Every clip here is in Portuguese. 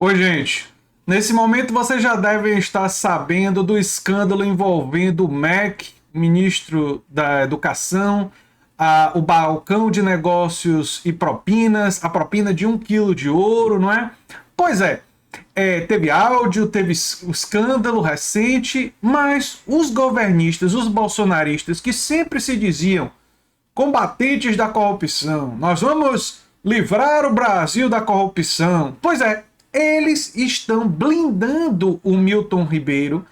Oi, gente. Nesse momento vocês já devem estar sabendo do escândalo envolvendo o MEC, ministro da Educação, o balcão de negócios e propinas, a propina de 1 quilo de ouro, não é? Pois é, teve áudio, teve o escândalo recente, mas os governistas, os bolsonaristas, que sempre se diziam combatentes da corrupção, nós vamos livrar o Brasil da corrupção. Pois é, eles estão blindando o Milton Ribeiro,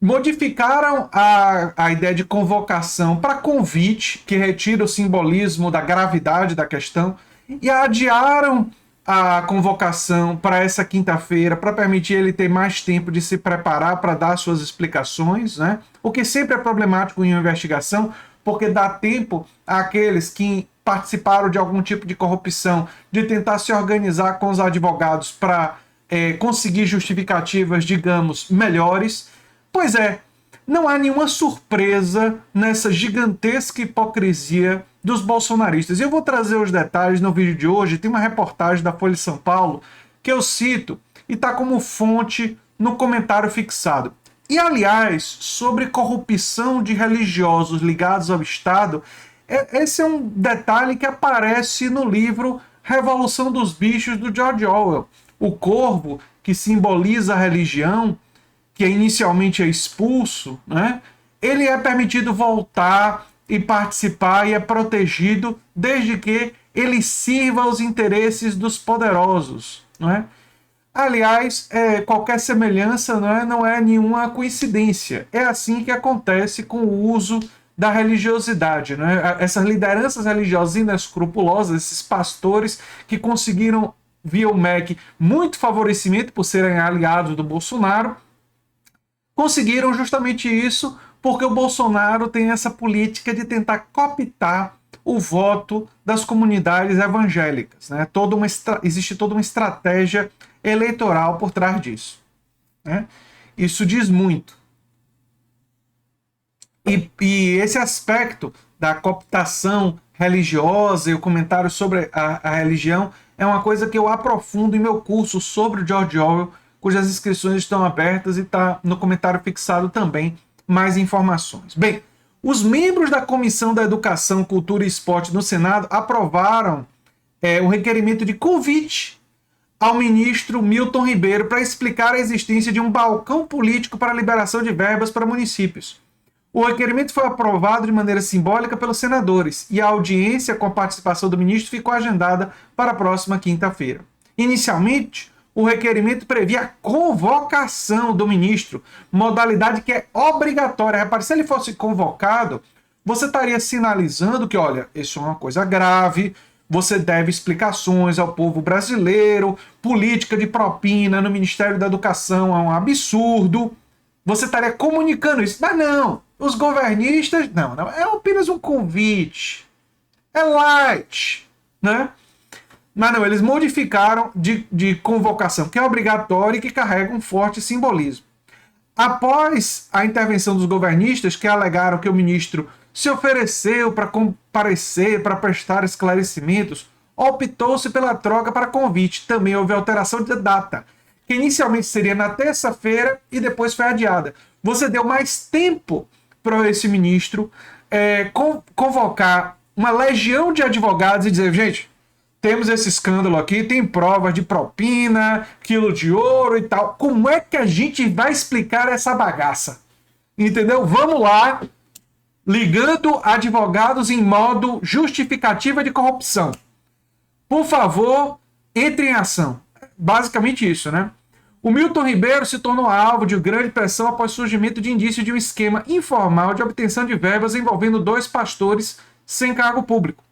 modificaram a ideia de convocação para convite, que retira o simbolismo da gravidade da questão, e adiaram a convocação para essa quinta-feira, para permitir ele ter mais tempo de se preparar para dar suas explicações, né? O que sempre é problemático em uma investigação, porque dá tempo àqueles que participaram de algum tipo de corrupção de tentar se organizar com os advogados para conseguir justificativas, digamos, melhores. Pois é, não há nenhuma surpresa nessa gigantesca hipocrisia dos bolsonaristas. E eu vou trazer os detalhes no vídeo de hoje. Tem uma reportagem da Folha de São Paulo que eu cito e está como fonte no comentário fixado. E, aliás, sobre corrupção de religiosos ligados ao Estado, esse é um detalhe que aparece no livro Revolução dos Bichos, do George Orwell. O corvo, que simboliza a religião, que inicialmente é expulso, né? Ele é permitido voltar e participar e é protegido desde que ele sirva aos interesses dos poderosos, não é? Aliás, qualquer semelhança não é nenhuma coincidência. É assim que acontece com o uso da religiosidade. Né? Essas lideranças religiosas inescrupulosas, esses pastores que conseguiram, via o MEC, muito favorecimento por serem aliados do Bolsonaro, conseguiram justamente isso porque o Bolsonaro tem essa política de tentar cooptar o voto das comunidades evangélicas. Né? Existe toda uma estratégia eleitoral por trás disso. Né? Isso diz muito. E esse aspecto da cooptação religiosa e o comentário sobre a religião é uma coisa que eu aprofundo em meu curso sobre o George Orwell, cujas inscrições estão abertas e está no comentário fixado também mais informações. Bem, os membros da Comissão da Educação, Cultura e Esporte no Senado aprovaram o requerimento de convite ao ministro Milton Ribeiro para explicar a existência de um balcão político para liberação de verbas para municípios. O requerimento foi aprovado de maneira simbólica pelos senadores e a audiência com a participação do ministro ficou agendada para a próxima quinta-feira. Inicialmente, o requerimento previa a convocação do ministro, modalidade que é obrigatória. Repare, se ele fosse convocado, você estaria sinalizando que, olha, isso é uma coisa grave, você deve explicações ao povo brasileiro, política de propina no Ministério da Educação é um absurdo. Você estaria comunicando isso. Mas não, os governistas, não, é apenas um convite. É light, né? Mas não, eles modificaram de convocação, que é obrigatória e que carrega um forte simbolismo. Após a intervenção dos governistas, que alegaram que o ministro se ofereceu para comparecer, para prestar esclarecimentos, optou-se pela troca para convite. Também houve alteração de data, que inicialmente seria na terça-feira e depois foi adiada. Você deu mais tempo para esse ministro convocar uma legião de advogados e dizer, gente, temos esse escândalo aqui, tem provas de propina, quilo de ouro e tal. Como é que a gente vai explicar essa bagaça? Entendeu? Vamos lá, ligando advogados em modo justificativa de corrupção. Por favor, entre em ação. Basicamente isso, né? O Milton Ribeiro se tornou alvo de grande pressão após o surgimento de indícios de um esquema informal de obtenção de verbas envolvendo 2 pastores sem cargo público.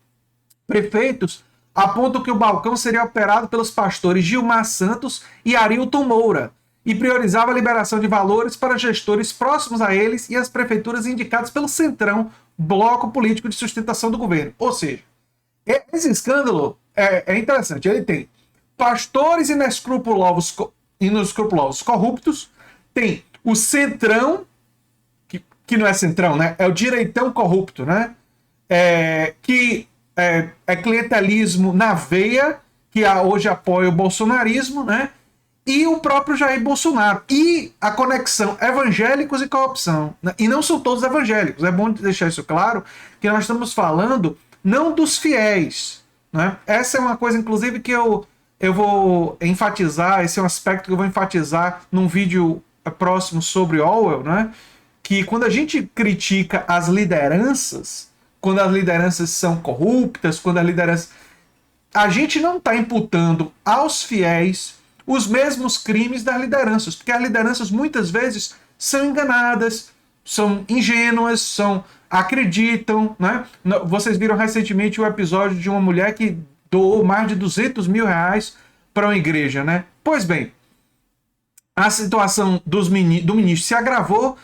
Prefeitos apontam que o balcão seria operado pelos pastores Gilmar Santos e Arilton Moura e priorizava a liberação de valores para gestores próximos a eles e as prefeituras indicadas pelo Centrão, bloco político de sustentação do governo. Ou seja, esse escândalo é interessante. Ele tem pastores inescrupulosos corruptos, tem o Centrão, que não é Centrão, né? É o direitão corrupto, né? Que é clientelismo na veia, que hoje apoia o bolsonarismo, né? e o próprio Jair Bolsonaro. E a conexão evangélicos e corrupção. Né? E não são todos evangélicos. É bom deixar isso claro, que nós estamos falando não dos fiéis. Né? Essa é uma coisa, inclusive, que eu vou enfatizar, esse é um aspecto que eu vou enfatizar num vídeo próximo sobre Orwell, né? Que quando a gente critica as lideranças, quando as lideranças são corruptas, quando as lideranças... A gente não está imputando aos fiéis os mesmos crimes das lideranças, porque as lideranças muitas vezes são enganadas, são ingênuas, acreditam, né? Vocês viram recentemente o episódio de uma mulher que doou mais de 200 mil reais para uma igreja, né? Pois bem, a situação do ministro se agravou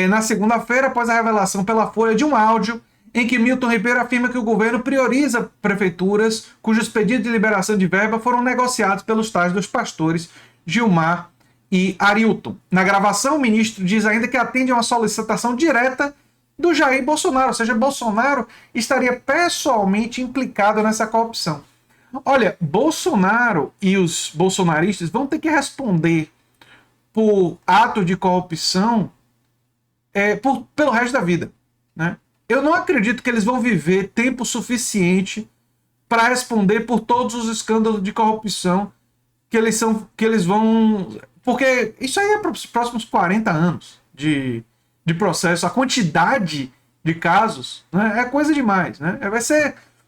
na segunda-feira após a revelação pela Folha de um áudio em que Milton Ribeiro afirma que o governo prioriza prefeituras cujos pedidos de liberação de verba foram negociados pelos tais dos pastores Gilmar e Arilton. Na gravação, o ministro diz ainda que atende a uma solicitação direta do Jair Bolsonaro, ou seja, Bolsonaro estaria pessoalmente implicado nessa corrupção. Olha, Bolsonaro e os bolsonaristas vão ter que responder por ato de corrupção pelo resto da vida, né? Eu não acredito que eles vão viver tempo suficiente para responder por todos os escândalos de corrupção que eles vão... Porque isso aí é para os próximos 40 anos de processo. A quantidade de casos, né, é coisa demais. Né?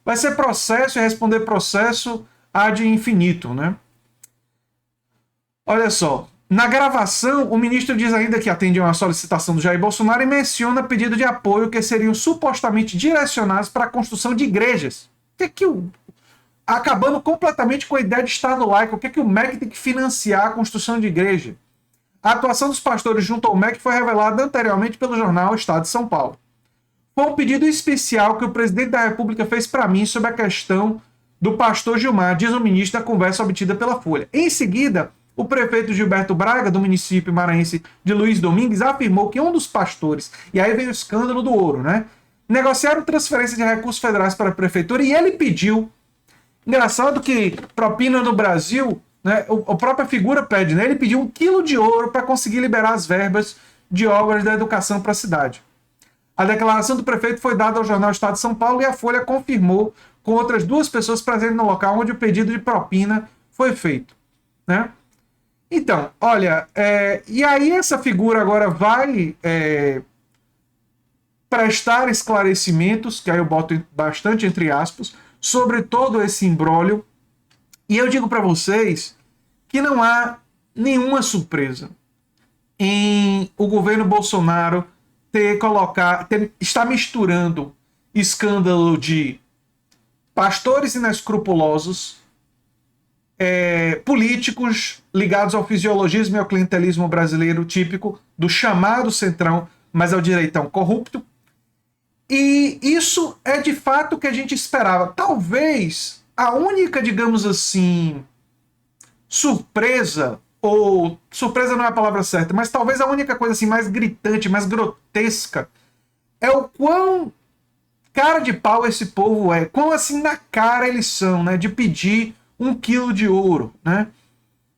Vai ser processo e responder processo ad infinito. Né? Olha só. Na gravação, o ministro diz ainda que atende a uma solicitação do Jair Bolsonaro e menciona pedido de apoio que seriam supostamente direcionados para a construção de igrejas. Acabando completamente com a ideia de Estado laico. O que o MEC tem que financiar a construção de igreja? A atuação dos pastores junto ao MEC foi revelada anteriormente pelo jornal Estado de São Paulo. Foi um pedido especial que o presidente da República fez para mim sobre a questão do pastor Gilmar, diz o ministro da conversa obtida pela Folha. Em seguida, o prefeito Gilberto Braga, do município maranhense de Luiz Domingues, afirmou que um dos pastores, e aí vem o escândalo do ouro, né? Negociaram transferência de recursos federais para a prefeitura e ele pediu. Engraçado que propina no Brasil, né, a própria figura pede, né? Ele pediu 1 quilo de ouro para conseguir liberar as verbas de obras da educação para a cidade. A declaração do prefeito foi dada ao jornal Estado de São Paulo e a Folha confirmou com outras 2 pessoas presentes no local onde o pedido de propina foi feito, né? Então, olha, e aí essa figura agora vai prestar esclarecimentos, que aí eu boto bastante entre aspas, sobre todo esse imbróglio. E eu digo para vocês que não há nenhuma surpresa em o governo Bolsonaro estar misturando escândalo de pastores inescrupulosos, políticos ligados ao fisiologismo e ao clientelismo brasileiro típico do chamado centrão, mas ao direitão corrupto. E isso é de fato o que a gente esperava. Talvez a única, digamos assim, surpresa, ou surpresa não é a palavra certa, mas talvez a única coisa assim mais gritante, mais grotesca, é o quão cara de pau esse povo é, quão assim na cara eles são, né, de pedir 1 quilo de ouro, né?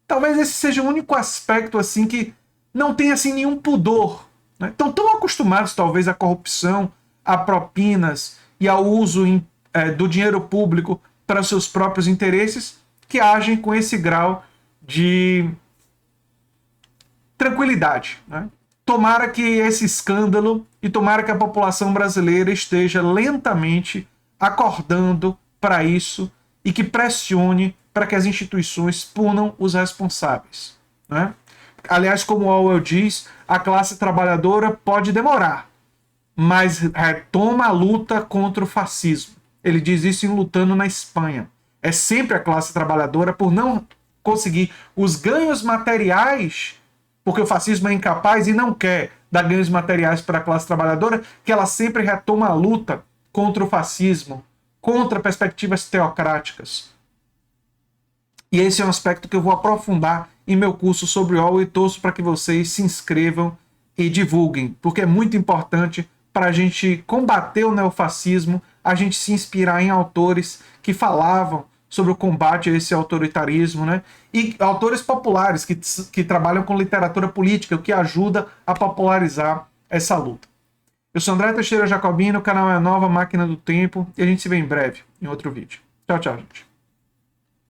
Talvez esse seja o único aspecto assim que não tem assim nenhum pudor, né? Estão tão acostumados talvez à corrupção, a propinas e ao uso do dinheiro público para seus próprios interesses, que agem com esse grau de tranquilidade, né? Tomara que esse escândalo e tomara que a população brasileira esteja lentamente acordando para isso e que pressione para que as instituições punam os responsáveis, né? Aliás, como o Orwell diz, a classe trabalhadora pode demorar, mas retoma a luta contra o fascismo. Ele diz isso em Lutando na Espanha. É sempre a classe trabalhadora, por não conseguir os ganhos materiais, porque o fascismo é incapaz e não quer dar ganhos materiais para a classe trabalhadora, que ela sempre retoma a luta contra o fascismo, contra perspectivas teocráticas. E esse é um aspecto que eu vou aprofundar em meu curso sobre Orwell e torço para que vocês se inscrevam e divulguem, porque é muito importante para a gente combater o neofascismo, a gente se inspirar em autores que falavam sobre o combate a esse autoritarismo, né? E autores populares que trabalham com literatura política, o que ajuda a popularizar essa luta. Eu sou André Teixeira Jacobino, o canal é a Nova Máquina do Tempo, e a gente se vê em breve em outro vídeo. Tchau, tchau, gente.